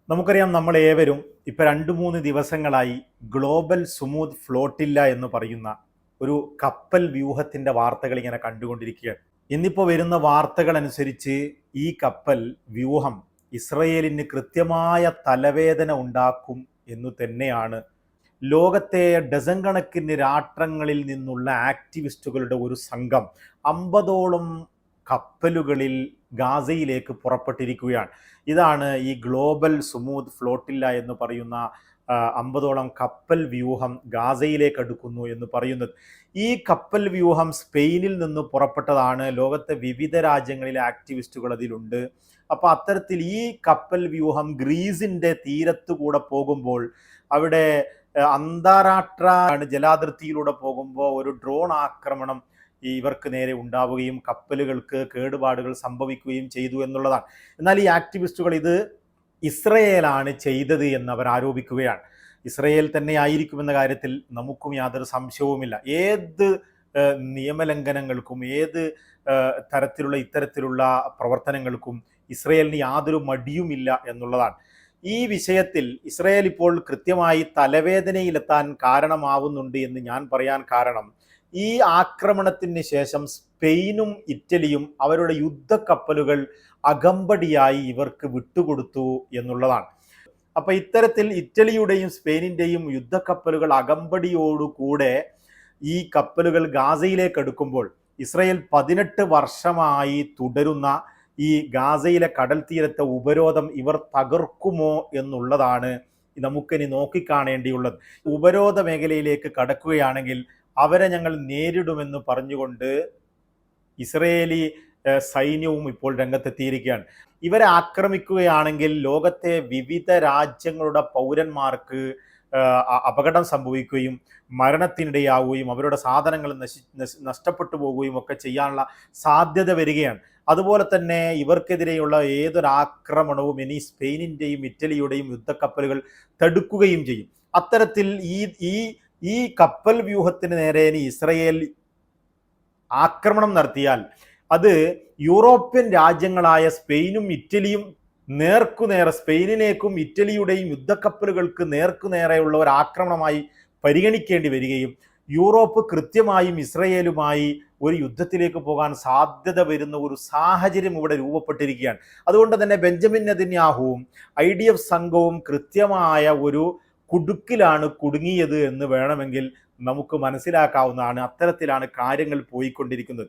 നമുക്കറിയാം നമ്മൾ ഏവരും ഇപ്പം 2-3 ദിവസങ്ങളായി ഗ്ലോബൽ സുമൂത്ത് ഫ്ലോട്ടില്ല എന്ന് പറയുന്ന ഒരു കപ്പൽ വ്യൂഹത്തിൻ്റെ വാർത്തകൾ ഇങ്ങനെ കണ്ടുകൊണ്ടിരിക്കുകയാണ്. ഇന്നിപ്പോൾ വരുന്ന വാർത്തകൾ അനുസരിച്ച് ഈ കപ്പൽ വ്യൂഹം ഇസ്രയേലിന് കൃത്യമായ തലവേദന ഉണ്ടാക്കും എന്നു തന്നെയാണ് ലോകത്തെ ഡസൻ കണക്കിന് രാഷ്ട്രങ്ങളിൽ നിന്നുള്ള ആക്ടിവിസ്റ്റുകളുടെ ഒരു സംഘം 50ഓളം കപ്പലുകളിൽ ഗാസയിലേക്ക് പുറപ്പെട്ടിരിക്കുകയാണ്. ഇതാണ് ഈ ഗ്ലോബൽ സുമൂത്ത് ഫ്ലോട്ടില്ല എന്ന് പറയുന്ന 50ഓളം കപ്പൽ വ്യൂഹം ഗാസയിലേക്ക് അടുക്കുന്നു എന്ന് പറയുന്നത്. ഈ കപ്പൽ വ്യൂഹം സ്പെയിനിൽ നിന്ന് പുറപ്പെട്ടതാണ്. ലോകത്തെ വിവിധ രാജ്യങ്ങളിലെ ആക്ടിവിസ്റ്റുകൾ അതിലുണ്ട്. അപ്പോൾ അത്തരത്തിൽ ഈ കപ്പൽ വ്യൂഹം ഗ്രീസിൻ്റെ തീരത്തുകൂടെ പോകുമ്പോൾ അവിടെ അന്താരാഷ്ട്ര ജലാതിർത്തിയിലൂടെ പോകുമ്പോൾ ഒരു ഡ്രോൺ ആക്രമണം ഇവർക്ക് നേരെ ഉണ്ടാവുകയും കപ്പലുകൾക്ക് കേടുപാടുകൾ സംഭവിക്കുകയും ചെയ്തു എന്നുള്ളതാണ്. എന്നാൽ ഈ ആക്ടിവിസ്റ്റുകൾ ഇത് ഇസ്രയേലാണ് ചെയ്തത് എന്ന് അവർ ആരോപിക്കുകയാണ്. ഇസ്രയേൽ തന്നെ ആയിരിക്കുമെന്ന കാര്യത്തിൽ നമുക്കും യാതൊരു സംശയവുമില്ല. ഏത് നിയമലംഘനങ്ങൾക്കും ഏത് ഇത്തരത്തിലുള്ള പ്രവർത്തനങ്ങൾക്കും ഇസ്രയേലിന് യാതൊരു മടിയുമില്ല എന്നുള്ളതാണ്. ഈ വിഷയത്തിൽ ഇസ്രയേൽ ഇപ്പോൾ കൃത്യമായി തലവേദനയിലെത്താൻ കാരണമാവുന്നുണ്ട് എന്ന് ഞാൻ പറയാൻ കാരണം, ഈ ആക്രമണത്തിന് ശേഷം സ്പെയിനും ഇറ്റലിയും അവരുടെ യുദ്ധക്കപ്പലുകൾ അകമ്പടിയായി ഇവർക്ക് വിട്ടുകൊടുത്തു എന്നുള്ളതാണ്. അപ്പൊ ഇത്തരത്തിൽ ഇറ്റലിയുടെയും സ്പെയിനിൻ്റെയും യുദ്ധക്കപ്പലുകൾ അകമ്പടിയോടുകൂടെ ഈ കപ്പലുകൾ ഗാസയിലേക്ക് എടുക്കുമ്പോൾ ഇസ്രയേൽ 18 വർഷമായി തുടരുന്ന ഈ ഗാസയിലെ കടൽ തീരത്തെ ഉപരോധം ഇവർ തകർക്കുമോ എന്നുള്ളതാണ് നമുക്കിനി നോക്കിക്കാണേണ്ടിയുള്ളത്. ഉപരോധ മേഖലയിലേക്ക് കടക്കുകയാണെങ്കിൽ അവരെ ഞങ്ങൾ നേരിടുമെന്ന് പറഞ്ഞുകൊണ്ട് ഇസ്രയേലി സൈന്യവും ഇപ്പോൾ രംഗത്തെത്തിയിരിക്കുകയാണ്. ഇവരെ ആക്രമിക്കുകയാണെങ്കിൽ ലോകത്തെ വിവിധ രാജ്യങ്ങളുടെ പൗരന്മാർക്ക് അപകടം സംഭവിക്കുകയും മരണത്തിനിടയാവുകയും അവരുടെ സാധനങ്ങൾ നഷ്ടപ്പെട്ടു പോവുകയും ഒക്കെ ചെയ്യാനുള്ള സാധ്യത വരികയാണ്. അതുപോലെ തന്നെ ഇവർക്കെതിരെയുള്ള ഏതൊരാക്രമണവും ഇനി സ്പെയിനിൻ്റെയും ഇറ്റലിയുടെയും യുദ്ധക്കപ്പലുകൾ തടുക്കുകയും ചെയ്യും. അത്തരത്തിൽ ഈ കപ്പൽ വ്യൂഹത്തിന് നേരെ ഇനി ഇസ്രയേൽ ആക്രമണം നടത്തിയാൽ അത് യൂറോപ്യൻ രാജ്യങ്ങളായ സ്പെയിനും ഇറ്റലിയും നേർക്കുനേരെ, സ്പെയിനിലേക്കും ഇറ്റലിയുടെയും യുദ്ധക്കപ്പലുകൾക്ക് നേർക്കുനേരെയുള്ള ഒരു ആക്രമണമായി പരിഗണിക്കേണ്ടി വരികയും യൂറോപ്പ് കൃത്യമായും ഇസ്രയേലുമായി ഒരു യുദ്ധത്തിലേക്ക് പോകാൻ സാധ്യത വരുന്ന ഒരു സാഹചര്യം ഇവിടെ രൂപപ്പെട്ടിരിക്കുകയാണ്. അതുകൊണ്ട് തന്നെ ബെഞ്ചമിൻ നെതന്യാഹുവും IDF സംഘവും കൃത്യമായ ഒരു കുടുക്കിലാണ് കുടുങ്ങിയത് എന്ന് വേണമെങ്കിൽ നമുക്ക് മനസ്സിലാക്കാവുന്നതാണ്. അത്തരത്തിലാണ് കാര്യങ്ങൾ പോയിക്കൊണ്ടിരിക്കുന്നത്.